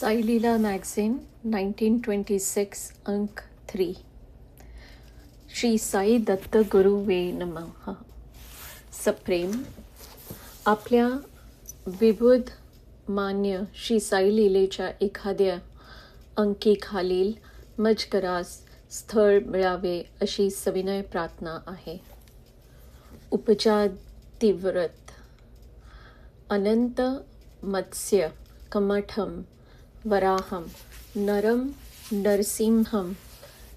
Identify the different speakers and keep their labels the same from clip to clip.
Speaker 1: साई लीला magazine 1926 अंक 3. श्री साई दत्त गुरुवे नमः. सप्रेम. आपल्या विबुध मान्य श्री साई लीलेच्या एखाद्या अंकीखालील मजकरास स्थळ मिळावे अशी सविनय प्रार्थना आहे. उपचातिव्रत. अनंत मत्स्य कमठम वराहम नरम नरसिंहम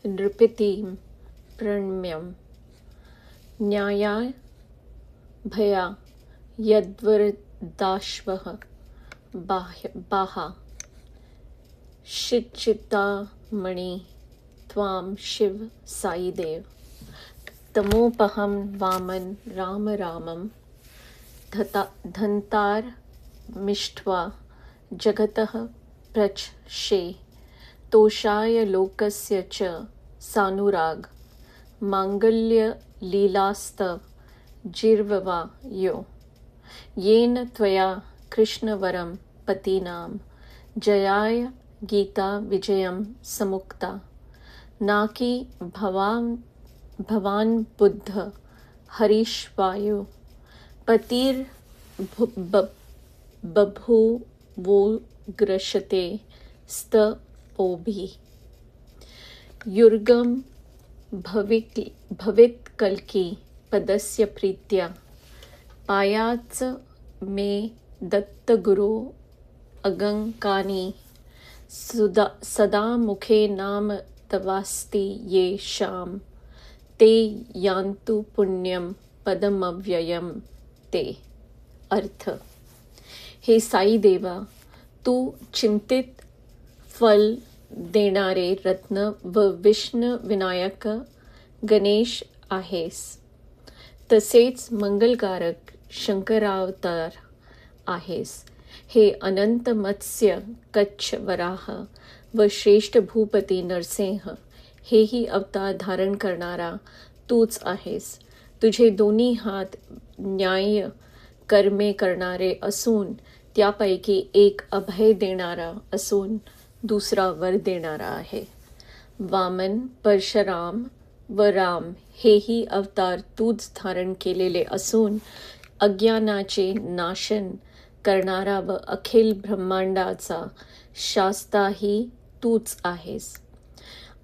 Speaker 1: नृपतिं प्रणम्यम न्यायाय भया यद्वरदाश्वः बाहा शिचितामणि त्वां शिव साई देव तमोपहम वामन राम रामम धन्तार मिष्ट्वा जगतः प्रचक्षे तोषाय लोकस्य च सानुराग मांगल्य लीलास्तव जिर्ववा यो येन त्वया कृष्णवरम पतीनां जयाय गीता विजयम समुक्ता नाकी भवान बुद्ध हरीश्वायु पतिर बभूवो ग्रशते स्तपोभि युर्गम भवित कल्की पदस्य प्रीत्या पायाच मे दत्त गुरु अगंकानी सदा मुखे नाम तवास्ति ये शाम ते यान्तु पुण्यम पदमव्ययम ते. अर्थ. हे साई देवा, तू चिंतित फल देणारे रत्न व विष्णु विनायक गणेश आहेस. तसेच मंगलकारक शंकरावतार आहेस. हे अनंत मत्स्य कच्छ वराह व श्रेष्ठ भूपती नरसिंह हेही अवतार धारण करणारा तूच आहेस. तुझे दोन्ही हात न्याय कर्मे करणारे असून त्यापैकी एक अभय देणारा असून दुसरा वर देणारा आहे. वामन, परशुराम व राम हेही अवतार तूच धारण केलेले असून अज्ञानाचे नाशन करणारा व अखिल ब्रह्मांडाचा शास्ताही तूच आहेस.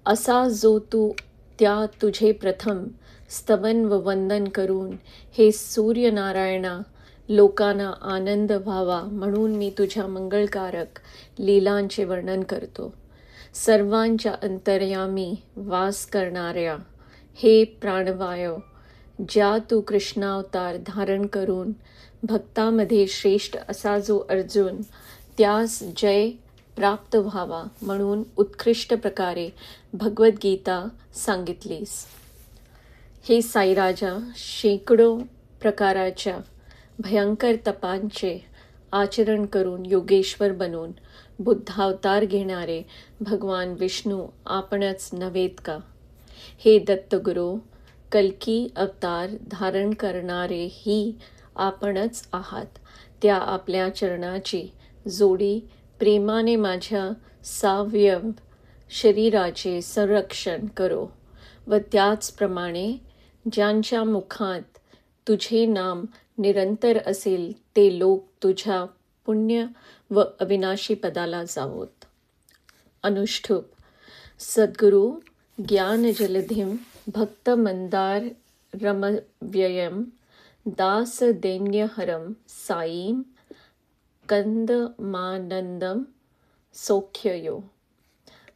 Speaker 1: असा जो तू त्या तुझे प्रथम स्तवन व वंदन करून हे सूर्यनारायणा लोकांना आनंद व्हावा म्हणून मी तुझ्या मंगलकारक लीलांचे वर्णन करतो. सर्वांच्या अंतर्यामी वास करणाऱ्या हे प्राणवायो, ज्या तू कृष्णावतार धारण करून भक्तामध्ये श्रेष्ठ असा जो अर्जुन त्यास जय प्राप्त व्हावा म्हणून उत्कृष्ट प्रकारे भगवद्गीता सांगितलीस. हे साईराजा, शेकडो प्रकाराच्या भयंकर तपांचे आचरण करून योगेश्वर बनून बुद्धावतार घेणारे भगवान विष्णू आपणच नव्हेत का? हे दत्तगुरू, कल्की अवतार धारण करणारे ही आपणच आहात. त्या आपल्या चरणाची जोडी प्रेमाने माझ्या सावयव शरीराचे संरक्षण करो व त्याचप्रमाणे ज्यांच्या मुखात तुझे नाम निरंतर असेल ते लोक तुझ्या पुण्य व अविनाशी पदाला जावोत. अनुष्ठुप. सद्गुरु ज्ञानजलधिं भक्तमंदार रमव्ययं दासदैन्यहरं साईं कंदमानंदं सौख्ययो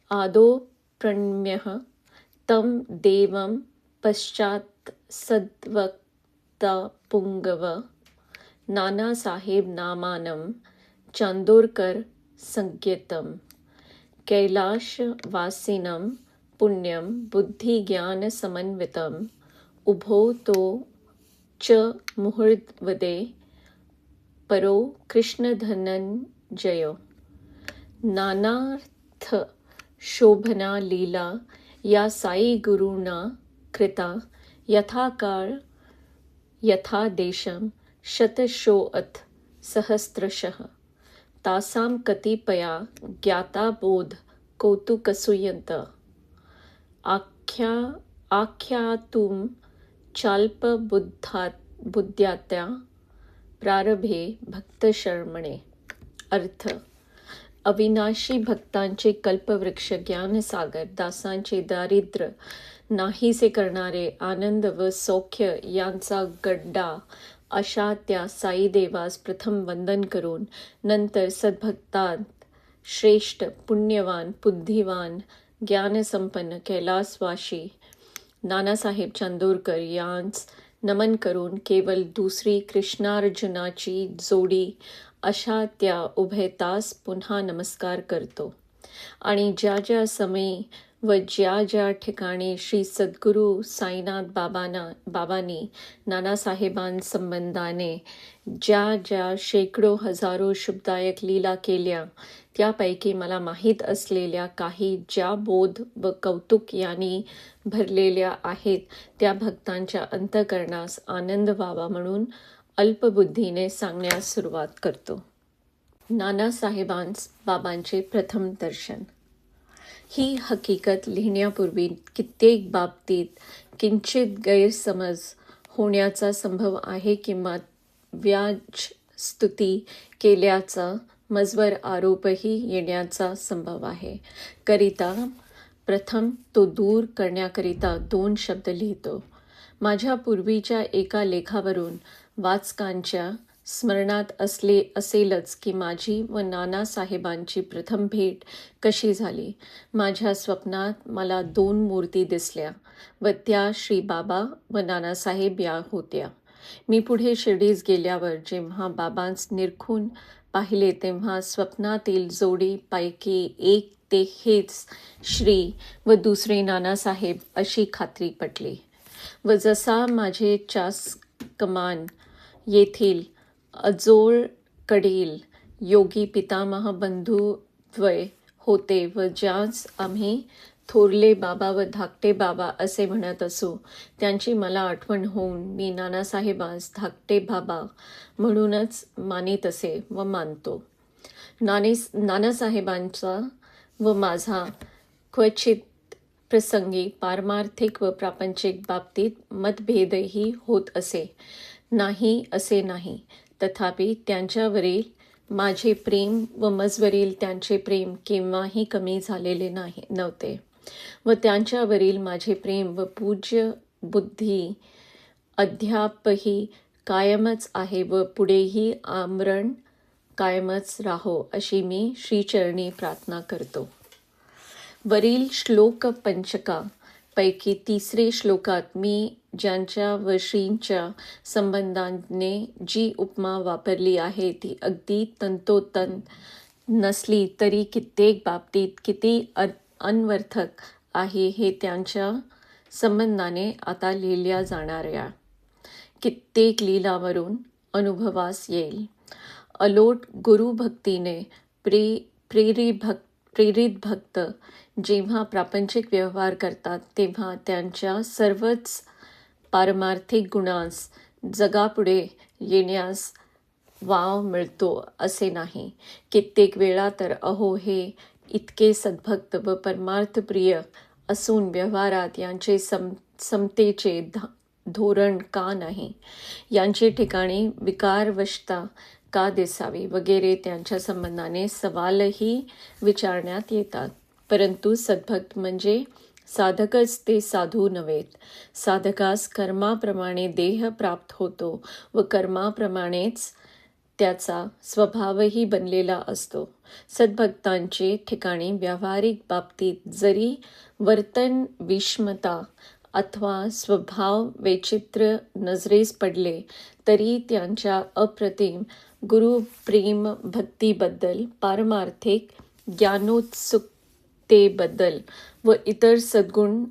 Speaker 1: आदो प्रणम्यः तं देवं पश्चात् सद्वक्ता पुंगव नानासाहेब नामानं चांदोरकर संज्ञितम् कैलाशवासिनं पुण्यं बुद्धिज्ञानसमन्वितम् उभो तो च मुहुर्वदे परो कृष्णधनंजयो. नानार्थ शोभना लीला या साई गुरुना कृता यथाकाळ यथा देशम शतशोऽथ सहस्रशः तासाम कतिपया ज्ञाता बोध कौतुकसूयंत आख्यातुम चाल्प बुद्ध्यात्या प्रारभे भक्तशर्मणे. अर्थ: अविनाशी भक्तांचे कल्पवृक्ष ज्ञानसागर, दासांचे दारिद्र्य नाहीसे करणारे आनंद व सौख्य यांचा गड्डा अशा त्या साई देवास प्रथम वंदन करून नंतर सद्भक्तांत श्रेष्ठ, पुण्यवान, बुद्धिवान, ज्ञानसंपन्न कैलासवासी नानासाहेब चांदोरकर यांस नमन करून केवळ दुसरी कृष्णार्जुनाची जोडी अशा त्या उभयतास पुन्हा नमस्कार करतो. आणि ज्या ज्या समयी व ज्या ज्या ठिकाणी श्री सद्गुरू साईनाथ बाबांनी नानासाहेबांसंबंधाने ज्या ज्या शेकडो हजारो शुभदायक लीला केल्या, त्यापैकी मला माहीत असलेल्या काही ज्या बोध व कौतुक यांनी भरलेल्या आहेत, त्या भक्तांच्या अंतःकरणास आनंद व्हावा म्हणून अल्पबुद्धीने सांगण्यास सुरुवात करतो. नानासाहेबांस बाबांचे प्रथम दर्शन. ही हकीकत लिहिण्यापूर्वी कित्येक बाबतीत किंचित गैरसमज होण्याचा संभव आहे किंवा व्याजस्तुती केल्याचा मजवर आरोपही येण्याचा संभव आहे. करिता प्रथम तो दूर करण्याकरिता 2 शब्द लिहितो. माझ्या पूर्वीच्या एका लेखावरून वाचकांच्या स्मरणात असेलच की माझी व नानासाहेबांची प्रथम भेट कशी झाली. माझ्या स्वप्नात मला 2 मूर्ती दिसल्या व त्या श्री बाबा व नानासाहेब या होत्या. मी पुढे शिर्डीस गेल्यावर जेव्हा बाबांस निरखून पाहिले तेव्हा स्वप्नातील जोडी पैकी एक ते हेच श्री व दुसरे नानासाहेब अशी खात्री पटली. व जसा माझे चासकमान येथील अजोळकडील योगी पितामह बंधुद्वय होते व ज्यास आम्ही थोरले बाबा व धाकटे बाबा असे म्हणत असू, त्यांची मला आठवण होऊन मी नानासाहेबांस धाकटे बाबा म्हणूनच मानित असे व मानतो. नानासाहेबांचा व माझा क्वचित प्रसंगी पारमार्थिक व प्रापंचिक बाबतीत मतभेदही होत असे नाही असे नाही. तथापि त्यांच्यावरील माझे प्रेम व मजवरील त्यांचे प्रेम केव्हाही कमी झालेले नव्हते व त्यांच्यावरील माझे प्रेम व पूज्य बुद्धी अद्यापही कायमच आहे व पुढेही आमरण कायमच राहो अशी मी श्रीचरणी प्रार्थना करतो. वरील श्लोक पंचका पैकी 3रे श्लोकात मी ज्यांच्या व श्रींच्या संबंधाने जी उपमा वापरली आहे ती अगदी तंतोतंत नसली तरी कित्येक बाबतीत किती अन्वर्थक आहे हे त्यांच्या संबंधाने आता लिहिल्या जाणाऱ्या कित्येक लीलावरून अनुभवास येईल. अलोट गुरुभक्तीने प्रेरित भक्त जेव्हा प्रापंचिक व्यवहार करतात तेव्हा त्यांच्या सर्वच पारमार्थिक गुणांस जगापुढे येण्यास वाव मिळतो असे नाही. कित्येक वेळा तर अहो हे इतके सद्भक्त व परमार्थप्रिय असून व्यवहारात यांचे समतेचे धोरण का नाही, यांचे ठिकाणी विकारवशता का दिसावी वगैरे त्यांच्या संबंधाने सवालही विचारण्यात येतात. परंतु सद्भक्त म्हणजे साधकच ते साधू नव्हेत. साधकास कर्माप्रमाणे देह प्राप्त होतो व कर्माप्रमाणेच त्याचा स्वभावही बनलेला असतो. सद्भक्तांचे ठिकाणी व्यावहारिक बाबतीत जरी वर्तन विषमता अथवा स्वभाव वैचित्र्य नजरेस पडले तरी त्यांच्या अप्रतिम गुरुप्रेम भक्तीबद्दल, पारमार्थिक ज्ञानोत्सुकतेबद्दल व इतर सद्गुण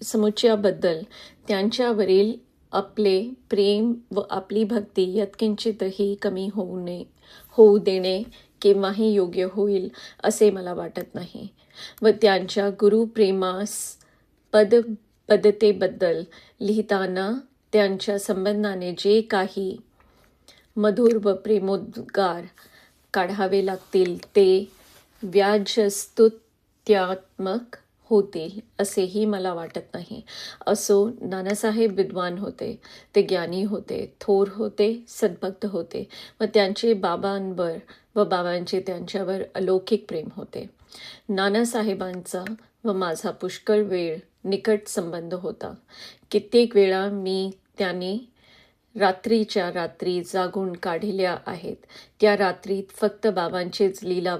Speaker 1: समुच्चयाबद्दल त्यांच्यावरील आपले प्रेम व आपली भक्ती यत्किंचितही कमी होऊ देणे केव्हाही योग्य होईल असे मला वाटत नाही. व त्यांच्या गुरुप्रेमास पदतेबद्दल लिहिताना त्यांच्या संबंधाने जे काही मधुर व प्रेमोद्गार काढावे लागतील ते व्याजस्तुत्यात्मक होतील असेही मला वाटत नाही. असो, नानासाहेब विद्वान होते, ते ज्ञानी होते, थोर होते, सद्भक्त होते व त्यांचे बाबांवर व बाबांचे त्यांच्यावर अलौकिक प्रेम होते. नानासाहेबांचा व माझा पुष्कळ वेळ निकट संबंध होता. कित्येक वेळा मी त्यांनी रात्रीच्या रात्री जागून काढल्या आहेत. त्या रात्रीत फक्त बाबांचेच लीला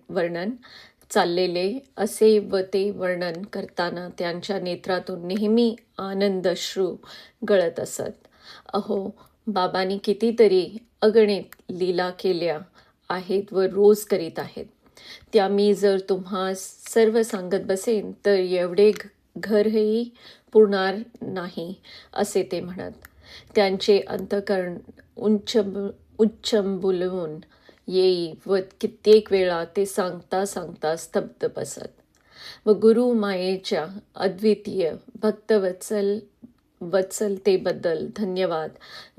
Speaker 1: वर्णन चाललेले असे व ते वर्णन करताना त्यांच्या नेत्रातून नेहमी आनंदश्रू गळत असत. अहो, बाबांनी कितीतरी अगणित लीला केल्या आहेत व रोज करीत आहेत. त्या मी जर तुम्हा सर्व सांगत बसेन तर एवढे घरही पुरणार नाही असे ते म्हणत. त्यांचे अंतःकरण उच्चंबुलून येई व कित्येक वेळा ते सांगता सांगता स्तब्ध बसत व गुरु मायेच्या अद्वितीय वत्सलतेबद्दल धन्यवाद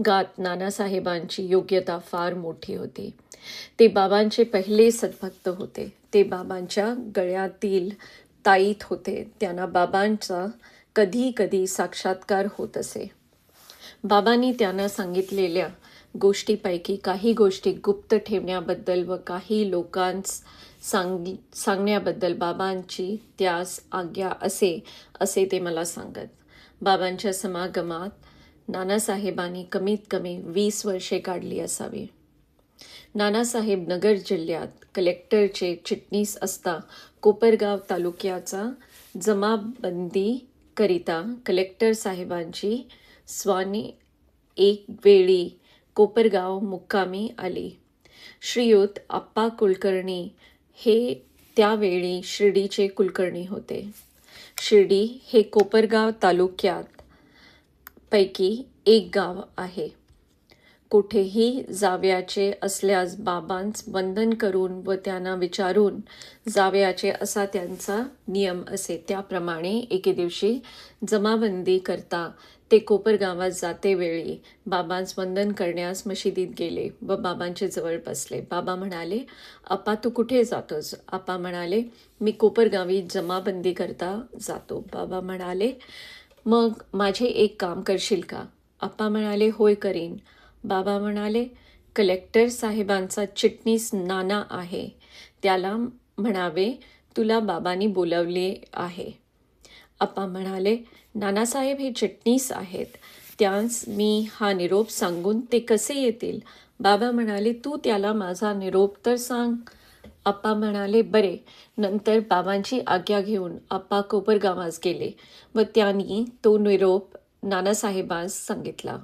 Speaker 1: गात. नानासाहेबांची योग्यता फार मोठी होती. ते बाबांचे पहिले सद्भक्त होते. ते बाबांच्या गळ्यातील ताईत होते. त्यांना बाबांचा कधी कधी साक्षात्कार होत असे. बाबांनी त्यांना सांगितलेल्या गोष्टीपैकी काही गोष्टी गुप्त ठेवण्याबद्दल व काही लोकांस सांगण्याबद्दल बाबांची त्यास आज्ञा असे ते मला सांगत. बाबांच्या समागमात नानासाहेबांनी कमीत कमी 20 वर्षे काढली असावी. नानासाहेब नगर जिल्ह्यात कलेक्टरचे चिटणीस असता कोपरगाव तालुक्याचा जमाबंदी करिता कलेक्टर साहेबांची स्वानी एक वेळी कोपरगाव मुक्कामी आली. श्रीयुत आप्पा कुलकर्णी हे त्यावेळी शिर्डीचे कुलकर्णी होते. शिर्डी हे कोपरगाव तालुक्यात पैकी एक गाव आहे. कुठेही जावयाचे असल्यास बाबांस वंदन करून व त्यांना विचारून जावयाचे असा त्यांचा नियम असे. त्याप्रमाणे एके दिवशी जमाबंदी करता ते कोपरगावात जातेवेळी बाबांस वंदन करण्यास मशिदीत गेले व बाबांचे जवळ बसले. बाबा म्हणाले, "आप्पा, तू कुठे जातोस?" आप्पा म्हणाले, "मी कोपरगावी जमाबंदी करता जातो." बाबा म्हणाले, "मग माझे एक काम करशील का?" आप्पा म्हणाले, "होय, करीन." बाबा म्हणाले, "कलेक्टर साहेबांचा चिटणीस नाना आहे, त्याला म्हणावे तुला बाबांनी बोलवले आहे." आप्पा म्हणाले, "नानासाहेब हे चिटणीस आहेत, त्यास मी हा निरोप सांगून ते कसे येतील?" बाबा म्हणाले, "तू त्याला माझा निरोप तर सांग." आप्पा म्हणाले, "बरे." नंतर बाबांची आज्ञा घेऊन आप्पा कोपरगावास गेले व त्यांनी तो निरोप नानासाहेबांस सांगितला.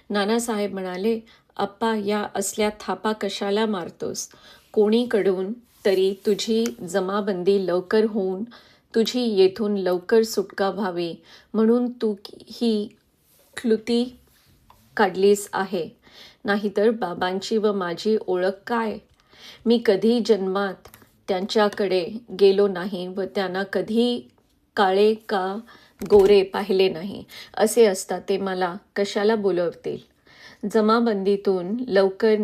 Speaker 1: नानासाहेब म्हणाले, "आप्पा, या असल्या थापा कशाला मारतोस? कोणीकडून तरी तुझी जमाबंदी लवकर होऊन तुझी येथून लवकर सुटका व्हावी म्हणून तू ही कृती काढलीस आहे. नाहीतर बाबांची व माझी ओळख काय? मी कधी जन्मात त्यांच्याकडे गेलो नाही व त्यांना कधी काळे का गोरे पाहिले नाही. असे असता ते मला कशाला बोलवतील? जमाबंदीतून लवकर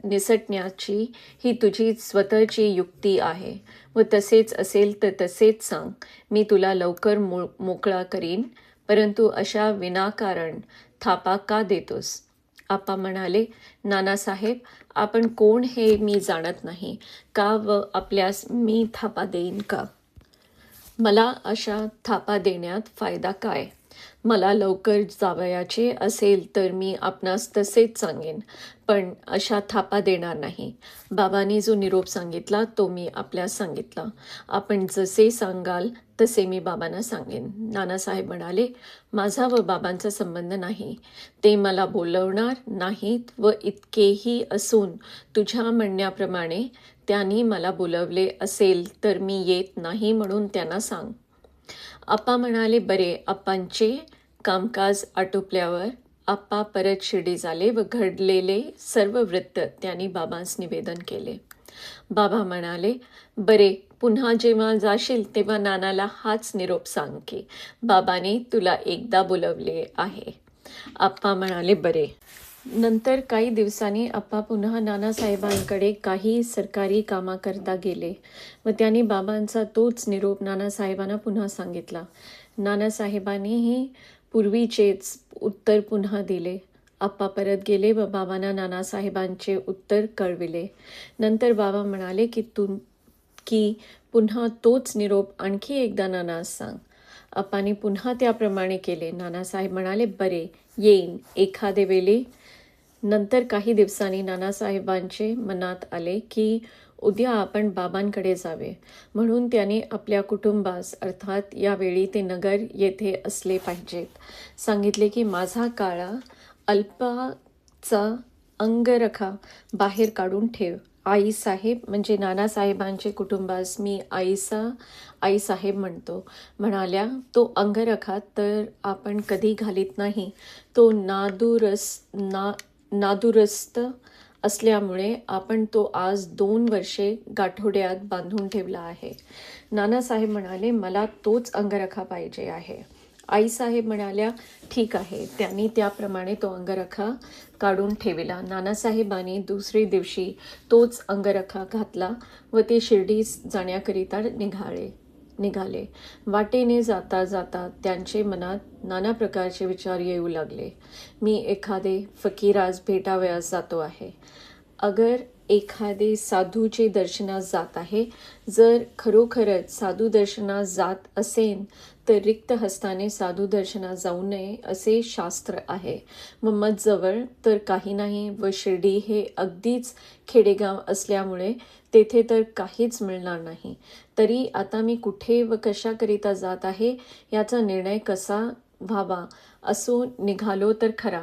Speaker 1: निसटण्याची ही तुझी स्वतःची युक्ती आहे व तसेच असेल तर तसेच सांग. मी तुला लवकर मोकळा करीन, परंतु अशा विनाकारण थापा का देतोस?" आप्पा म्हणाले, "नानासाहेब, आपण कोण हे मी जाणत नाही का व आपल्यास मी थापा देईन का? मला अशा थापा देण्यात फायदा काय? मला लवकर जावयाचे असेल तर मी आपणास तसेच सांगेन, पण अशा थापा देणार नाही." बाबांनी जो निरोप सांगितला तो मी आपल्यास सांगितला. आपण जसे सांगाल तसे मी बाबांना सांगेन. नानासाहेब म्हणाले, "माझा व बाबांचा संबंध नाही. ते मला बोलवणार नाहीत व इतकेही असून तुझ्या म्हणण्याप्रमाणे त्यांनी मला बोलवले असेल तर मी येत नाही म्हणून त्यांना सांग." आप्पा म्हणाले, "बरे." आप्पांचे कामकाज आटोपल्यावर आप्पा परत शिर्डी झाले व घडलेले सर्व वृत्त त्यांनी बाबांस निवेदन केले. बाबा म्हणाले, "बरे, पुन्हा जेव्हा जाशील तेव्हा नानाला हाच निरोप सांग की बाबांनी तुला एकदा बोलवले आहे." आप्पा म्हणाले, "बरे." नंतर काही दिवसांनी आप्पा पुन्हा नानासाहेबांकडे काही सरकारी कामाकरता गेले व त्यांनी बाबांचा तोच निरोप नानासाहेबांना पुन्हा सांगितला. नानासाहेबांनीही पूर्वीचेच उत्तर पुन्हा दिले. आप्पा परत गेले व बाबांना नानासाहेबांचे उत्तर कळविले. नंतर बाबा म्हणाले की पुन्हा तोच निरोप आणखी एकदा नानास सांग. आप्पांनी पुन्हा त्याप्रमाणे केले. नानासाहेब म्हणाले, बरे, येईन एखादे वेळी. नंतर काही दिवसांनी नानासाहेबांचे मनात आले की उद्या आपण बाबांकडे जावे, म्हणून त्यांनी आपल्या कुटुंबास, अर्थात यावेळी ते नगर येथे असले पाहिजेत, सांगितले की माझा काळा अल्पाचा अंगरखा बाहेर काढून ठेव. आईसाहेब म्हणजे नानासाहेबांचे कुटुंबास मी आईसाहेब म्हणतो, म्हणाल्या, तो अंगरखा तर आपण कधी घालीत नाही. तो नादुरुस्त असल्यामुळे आपण तो आज 2 वर्षे गाठोड्यात बांधून ठेवला आहे. नानासाहेब म्हणाले, मला तोच अंगरखा पाहिजे आहे. आईसाहेब म्हणाल्या, ठीक आहे. त्यांनी त्याप्रमाणे तो अंगरखा काढून ठेवला. नानासाहेबांनी दुसरे दिवशी तोच अंगरखा घातला व ते शिर्डीस जाण्याकरिता निघाले. वाटेने जाता जाता त्यांचे मनात नाना प्रकारचे विचार येऊ लागले. मी एखादे फकीरास भेटावयास जातो आहे, अगर एखादे साधूचे दर्शनास जात आहे. जर खरोखरच साधू दर्शनास जात असेन तर रिक्त हस्ताने साधू दर्शनास जाऊ नये असे शास्त्र आहे. जवळ तर काही नाही व शिर्डी हे अगदीच खेडेगाव असल्यामुळे तेथे तर काहीच मिळणार नाही. तरी आता मी कुठे व कशाकरिता जात आहे याचा निर्णय कसा व्हावा असो निघालो तर खरा.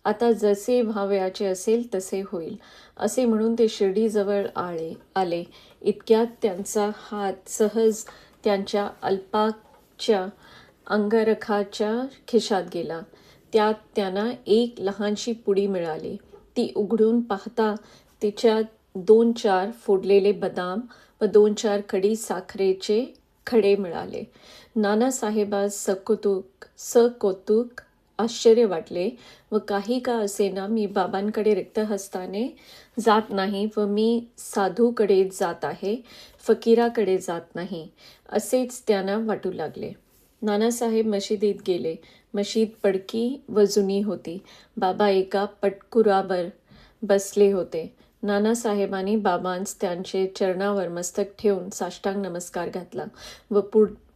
Speaker 1: आता जसे व्हावयाचे असेल तसे होईल असे म्हणून ते शिर्डीजवळ आले. इतक्यात त्यांचा हात सहज त्यांच्या अल्पाच्या अंगरखाच्या खिशात गेला. त्यात त्यांना एक लहानशी पुडी मिळाली. ती उघडून पाहता तिच्यात 2-4 फोडलेले बदाम व 2-4 खडी साखरेचे खडे मिळाले. नानासाहेबास सकौतुक आश्चर्य वाटले व काही का असेना मी बाबांकडे रिक्त हस्ताने जात नाही व मी साधूकडे जात आहे, फकीराकडे जात नाही, असेच त्यांना वाटू लागले. नानासाहेब मशिदीत गेले. मशीद पडकी व जुनी होती. बाबा एका पटकुरावर बसले होते. नानासाहेबांनी बाबांस त्यांचे चरणावर मस्तक ठेवून साष्टांग नमस्कार घातला व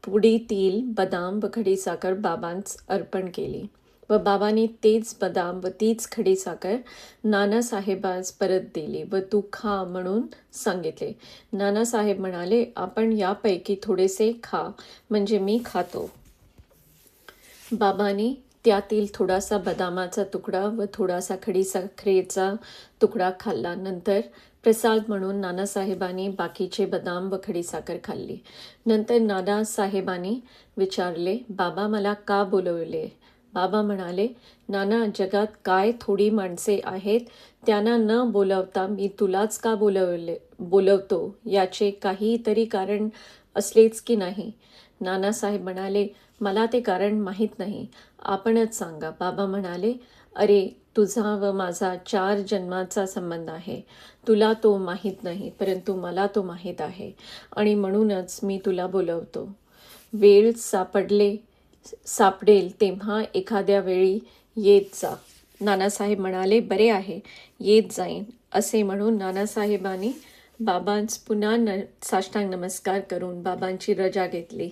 Speaker 1: पुडीतील बदाम व खडीसाखर बाबांस अर्पण केली व बाबांनी तेच बदाम व तीच खडीसाखर नानासाहेबास परत दिली व तू खा म्हणून सांगितले. नानासाहेब म्हणाले, आपण यापैकी थोडेसे खा म्हणजे मी खातो. बाबांनी त्यातील थोडासा बदामाचा तुकडा व थोडासा खडीसाखरेचा तुकडा खाल्ला. नंतर प्रसाद म्हणून नानासाहेबांनी बाकीचे बदाम व खडीसाखर खाल्ली. नंतर नानासाहेबांनी विचारले, बाबा मला का बोलवले? बाबा म्हणाले, नाना, जगात काय थोडी माणसे आहेत त्यांना न बोलवता मी तुलाच का बोलवतो याचे काहीतरी कारण असलेच की नाही? नानासाहेब म्हणाले, मला ते कारण माहीत नाही, आपणच सांगा. बाबा म्हणाले, अरे, तुझा व माझा 4 जन्माचा संबंध आहे. तुला तो माहीत नाही, परंतु मला तो माहीत आहे आणि म्हणूनच मी तुला बोलवतो. वेळ सापडेल तेव्हा एखाद्या वेळी येत जा. नानासाहेब म्हणाले, बरे आहे, येत जाईन. असे म्हणून नानासाहेबांनी बाबांस पुन्हा साष्टांग नमस्कार करून बाबांची रजा घेतली.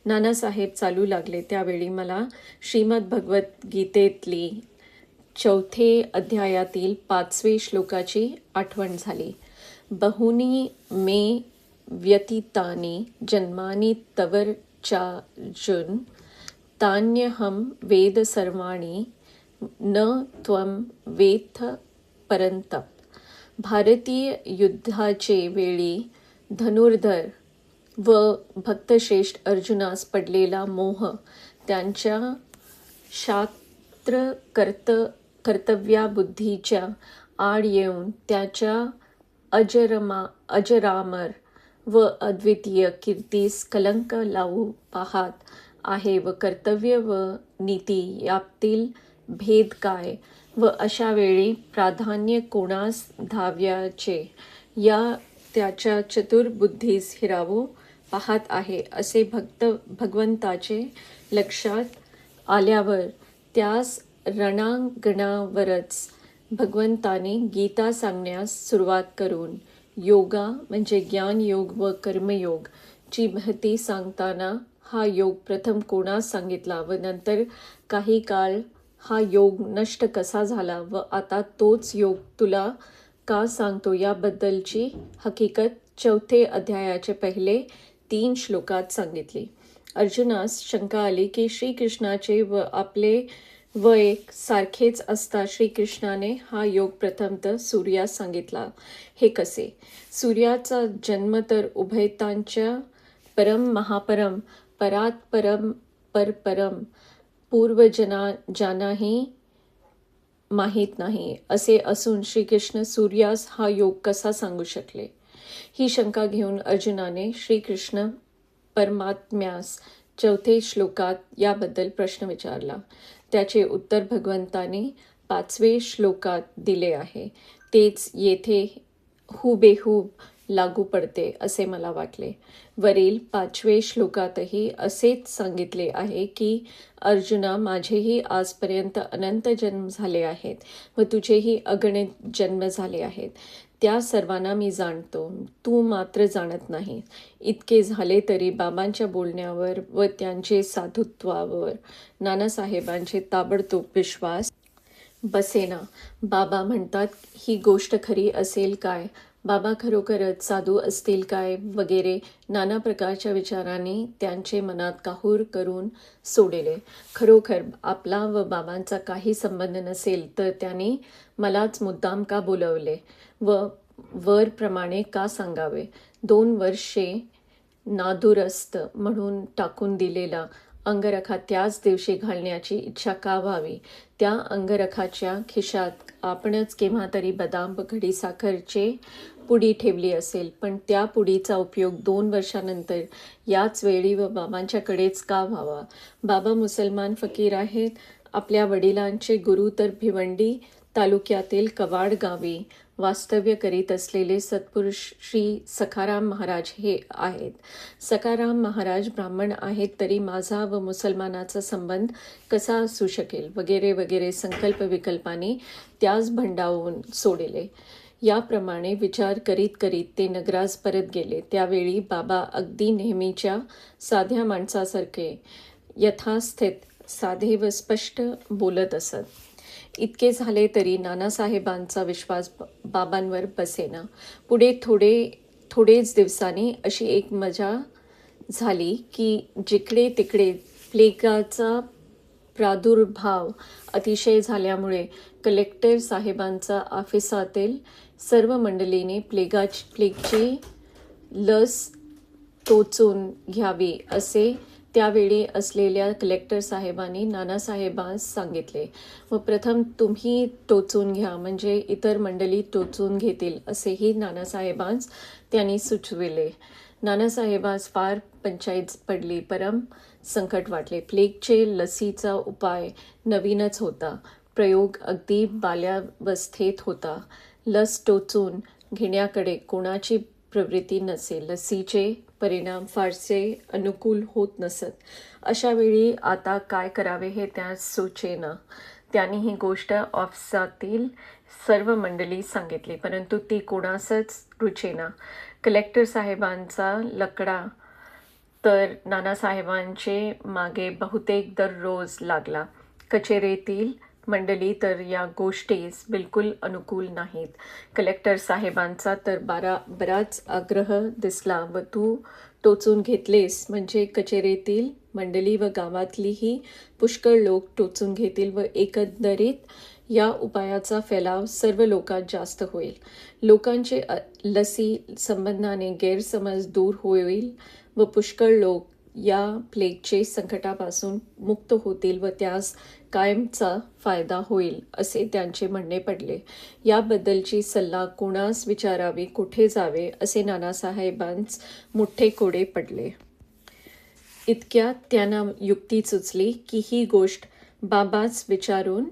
Speaker 1: नानासाहेब चालू लागले. त्यावेळी मला श्रीमद भगवद्गीतेतली 4 अध्यायातील 5वे श्लोकाची आठवण झाली. बहुनी मे व्यतीतानि जन्मानि तवर चार्जुन तान्यहं वेद सर्वाणि न त्वं वेत्थ परंतप. भारतीय युद्धाचे वेळी धनुर्धर व भक्तश्रेष्ठ अर्जुनास पडलेला मोह त्यांच्या शास्त्र कर्तव्याबुद्धीच्या आड येऊन त्याच्या अजरामर व अद्वितीय कीर्तीस कलंक लावू पाहत आहे व कर्तव्य व नीती यातील भेद काय व अशा वेळी प्राधान्य कोणास धाव्याचे या त्याच्या चतुर बुद्धीस हिरावू पाहत आहे असे भगवंताचे लक्षात आल्यावर त्यास रणांगणावरच भगवंताने गीता सांगण्यास सुरुवात करून योगा म्हणजे ज्ञानयोग व कर्मयोग ची महती सांगताना हा योग प्रथम कोणास सांगितला व नंतर काही काळ हा योग नष्ट कसा झाला व आता तोच योग तुला का सांगतो याबद्दलची हकीकत 4 अध्यायाचे पहिले 3 श्लोकात सांगितली. अर्जुनास शंका आली की श्रीकृष्णाचे व आपले वय सारखेच असता श्रीकृष्णाने हा योग प्रथमतः सूर्यास सांगितला. हे कसे? सूर्याचा जन्म तर उभयतांच्या परम महापरम परात परम परपरम पूर्वजनांही माहीत नाही असे असून श्रीकृष्ण सूर्यास हा योग कसा सांगू शकले? ही शंका घेऊन अर्जुनाने श्रीकृष्ण परमात्म्यास 4 श्लोकात याबद्दल प्रश्न विचारला. त्याचे उत्तर भगवंताने 5वें श्लोकात दिले आहे. तेच येथे हुबेहूब लागू पडते असे मला वाटले. वरील 5वें श्लोकातही असेच सांगितले आहे की अर्जुना, माझेही आजपर्यंत अनंत जन्म झाले आहेत व तुझेही अगणित जन्म झाले आहेत. त्या सर्वांना मी जाणतो, तू मात्र जाणत नाही. इतके झाले तरी बाबांच्या बोलण्यावर व त्यांचे साधुत्वावर नानासाहेबांचे ताबडतोब विश्वास बसेना. बाबा म्हणतात ही गोष्ट खरी असेल काय? बाबा खरोखरच साधू असतील काय? वगैरे नाना प्रकारच्या विचारांनी त्यांचे मनात काहूर करून सोडले. खरोखर आपला व बाबांचा काही संबंध नसेल तर त्यांनी मलाच मुद्दाम का बोलवले व वरप्रमाणे का सांगावे? 2 वर्षे नादुरस्त म्हणून टाकून दिलेला अंगरखा त्याच दिवशी घालण्याची इच्छा का व्हावी? त्या अंगरखाच्या खिशात आपणच केव्हा तरी बदाम व खडीसाखरचे पुडी ठेवली असेल, पण त्या पुडीचा उपयोग 2 वर्षानंतर याच वेळी व बाबांच्याकडेच का व्हावा? बाबा मुसलमान फकीर आहेत. आपल्या वडिलांचे गुरु तर भिवंडी तालुक्यातील कवाड गावी वास्तव्य करीत असलेले सत्पुरुष श्री सखाराम महाराज हे आहेत. सखाराम महाराज ब्राह्मण आहेत तरी माझा व मुसलमानाचा संबंध कसा असू शकेल? वगैरे वगैरे संकल्प विकल्पाने त्यास भंडावून सोडले. याप्रमाणे विचार करीत करीत ते नगरास परत गेले. त्यावेळी बाबा अगदी नेहमीच्या साध्या माणसासारखे यथास्थित साधे व स्पष्ट बोलत असत. इतके झाले तरी नानासाहेबांचा विश्वास बाबांवर बसेना. पुढे थोडेच दिवसांनी अशी एक मजा झाली की जिकडे तिकडे प्लेगाचा प्रादुर्भाव अतिशय झाल्यामुळे कलेक्टर साहेबांचा ऑफिसातील सर्व मंडळीने प्लेगची लस टोचून घ्यावी असे त्यावेळी असलेल्या कलेक्टर साहेबांनी नानासाहेबांस सांगितले व प्रथम तुम्ही टोचून घ्या म्हणजे इतर मंडळी टोचून घेतील असेही नानासाहेबांस त्यांनी सुचविले. नानासाहेबांस फार पंचायत पडली. परम संकट वाटले. प्लेगचे लसीचा उपाय नवीनच होता. प्रयोग अगदी बाल्यावस्थेत होता. लस टोचून घेण्याकडे कोणाची प्रवृत्ती नसे. लसीचे परिणाम फारसे अनुकूल होत नसत. अशा वेळी आता काय करावे हे त्यास सुचेना. त्यांनी ही गोष्ट ऑफिसातील सर्व मंडळी सांगितली, परंतु ती कोणासच रुचेना. कलेक्टर साहेबांचा लकडा तर नानासाहेबांचे मागे बहुतेक दररोज लागला. कचेरीतील मंडळी तर या गोष्टीस बिलकुल अनुकूल नाहीत. कलेक्टर साहेबांचा तर बराच आग्रह दिसला व तू टोचून घेतलेस म्हणजे कचेरीतील मंडळी व गावातलीही पुष्कळ लोक टोचून घेतील व एकंदरीत या उपायाचा फैलाव सर्व लोकात जास्त होईल. लोकांचे लसी संबंधाने गैरसमज दूर होईल व पुष्कळ लोक या प्लेगचे संकटापासून मुक्त होतील व त्यास कायमचा फायदा होईल असे त्यांचे म्हणणे पडले. याबद्दलची सल्ला कोणास विचारावी, कुठे जावे असे नानासाहेबांस मोठे कोडे पडले. इतक्यात त्यांना युक्ती सुचली की ही गोष्ट बाबाच विचारून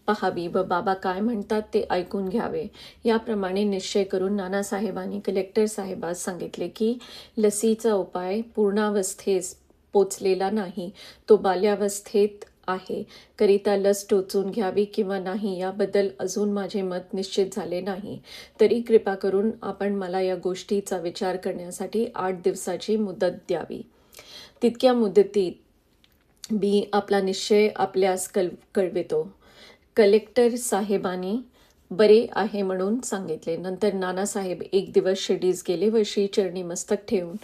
Speaker 1: पाहावी व बाबा काय म्हणतात ते ऐकून घ्यावे. याप्रमाणे निश्चय करून नानासाहेबांनी कलेक्टर साहेबास सांगितले की लसीचा उपाय पूर्णावस्थेस पोचलेला नाही, तो बाल्यावस्थेत आहे, करिता लस टोचून घ्यावी किंवा नाही याबद्दल अजून माझे मत निश्चित झाले नाही. तरी कृपा करून आपण मला या गोष्टीचा विचार करण्यासाठी 8 दिवसाची मुदत द्यावी. तितक्या मुदतीत मी आपला निश्चय आपल्यास कळवितो. कलेक्टर साहेबांनी बरे आहे म्हणून सांगितले. नंतर नानासाहेब एक दिवस शिर्डीस गेले व श्रीचरणी मस्तक ठेवून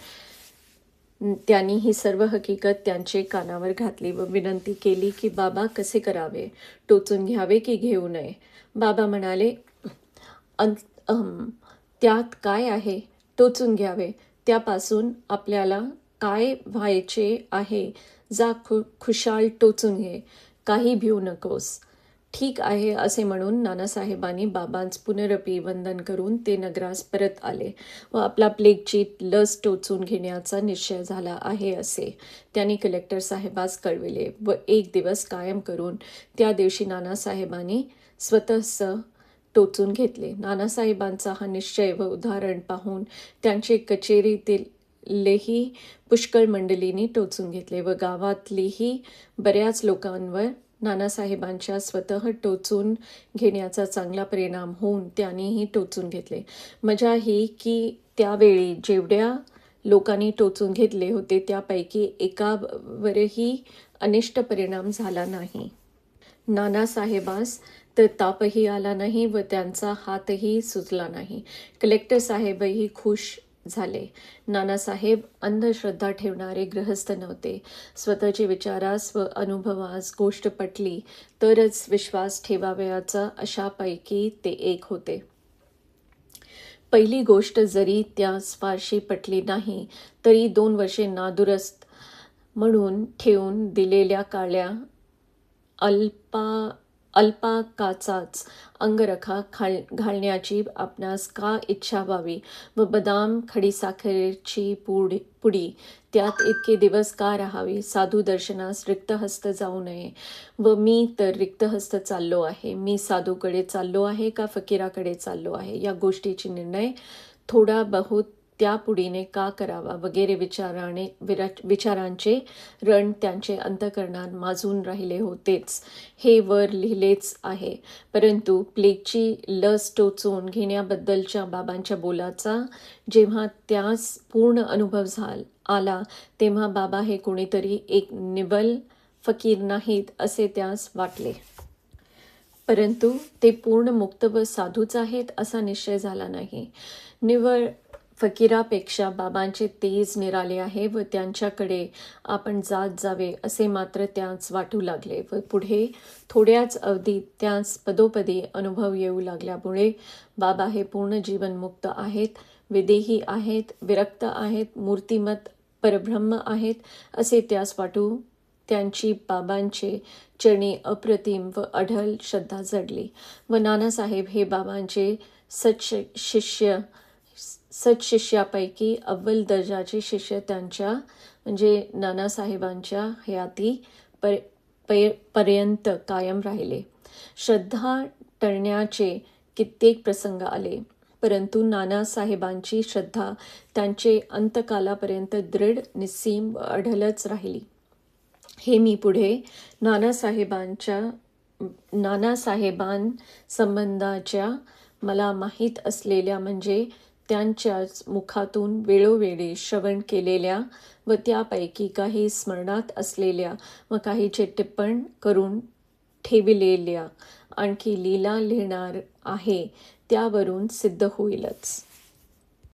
Speaker 1: त्यांनी ही सर्व हकीकत त्यांचे कानावर घातली व विनंती केली की बाबा कसे करावे, टोचून घ्यावे की घेऊ नये. बाबा म्हणाले, त्यात काय आहे, टोचून घ्यावे. त्यापासून आपल्याला काय व्हायचे आहे, जा खुशाल टोचून घे, काही भिऊ नकोस. ठीक आहे असे म्हणून नानासाहेबांनी बाबांस पुनरपी वंदन करून ते नगरास परत आले व आपला प्लेगची लस टोचून घेण्याचा निश्चय झाला आहे असे त्यांनी कलेक्टर साहेबास कळविले व एक दिवस कायम करून त्या दिवशी नानासाहेबांनी स्वतःच टोचून घेतले. नानासाहेबांचा हा निश्चय व उदाहरण पाहून त्यांचे कचेरीतीलही पुष्कळ मंडळींनी टोचून घेतले व गावातलीही बऱ्याच लोकांवर नानासाहेबांच्या स्वतः टोचून घेण्याचा चांगला परिणाम होऊन त्यांनीही टोचून घेतले. मजा ही की त्यावेळी जेवढ्या लोकांनी टोचून घेतले होते त्यापैकी एकावरही अनिष्ट परिणाम झाला नाही. नानासाहेबास तर तापही आला नाही व त्यांचा हातही सुजला नाही. कलेक्टर साहेबही खुश झाले. नानासाहेब अंधश्रद्धा ठेवणारे गृहस्थ नव्हते. स्वतःचे विचारास व अनुभवास गोष्ट पटली तरच विश्वास ठेवावयाचा अशापैकी ते एक होते. पहिली गोष्ट जरी त्यास फारशी पटली नाही तरी 2 वर्षे नादुरुस्त म्हणून ठेवून दिलेल्या काळ्या अल्पाकाचाच अंगरखा घालण्याची आपणास का इच्छा व्हावी व बदाम खडीसाखरेची पुडी त्यात इतके दिवस का राहावी. साधू दर्शनास रिक्तहस्त जाऊ नये व मी तर रिक्तहस्त चाललो आहे. मी साधूकडे चाललो आहे का फकीराकडे चाललो आहे या गोष्टीची निर्णय थोडा बहुत त्या पुढीने का करावा वगैरे विचारांचे रण त्यांचे अंतःकरणात माजून राहिले होतेच. हे वर लिहिलेच आहे. परंतु प्लेगची लस टोचून घेण्याबद्दलच्या बाबांच्या बोलाचा जेव्हा त्यास पूर्ण अनुभव आला तेव्हा बाबा हे कोणीतरी एक निव्वळ फकीर नाहीत असे त्यास वाटले. परंतु ते पूर्ण मुक्त व साधूच आहेत असा निश्चय झाला नाही. निव्वळ फकीरापेक्षा बाबांचे तेज निराळे आहे व त्यांच्याकडे आपण जात जावे असे मात्र त्यास वाटू लागले व पुढे थोड्याच अवधीत त्यास पदोपदी अनुभव येऊ लागल्यामुळे बाबा हे पूर्ण जीवनमुक्त आहेत, विदेही आहेत, विरक्त आहेत, मूर्तिमत परब्रह्म आहेत असे त्यास वाटू त्यांची बाबांचे चरणी अप्रतिम व अढळ श्रद्धा जडली व नानासाहेब हे बाबांचे सत्शिष्यापैकी अव्वल दर्जाचे शिष्य त्यांच्या म्हणजे नानासाहेबांच्या हयाती पर्यंत कायम राहिले. श्रद्धा टळण्याचे कित्येक प्रसंग आले परंतु नानासाहेबांची श्रद्धा त्यांचे अंतकालापर्यंत दृढ, निस्सीम व अढळच राहिली. हे मी पुढे नानासाहेबांसंबंधाच्या मला माहीत असलेल्या म्हणजे त्यांच्याच मुखातून वेळोवेळी श्रवण केलेल्या व त्यापैकी काही स्मरणात असलेल्या व काहीचे टिप्पण करून ठेविलेल्या आणखी लीला लिहिणार आहे त्यावरून सिद्ध होईलच.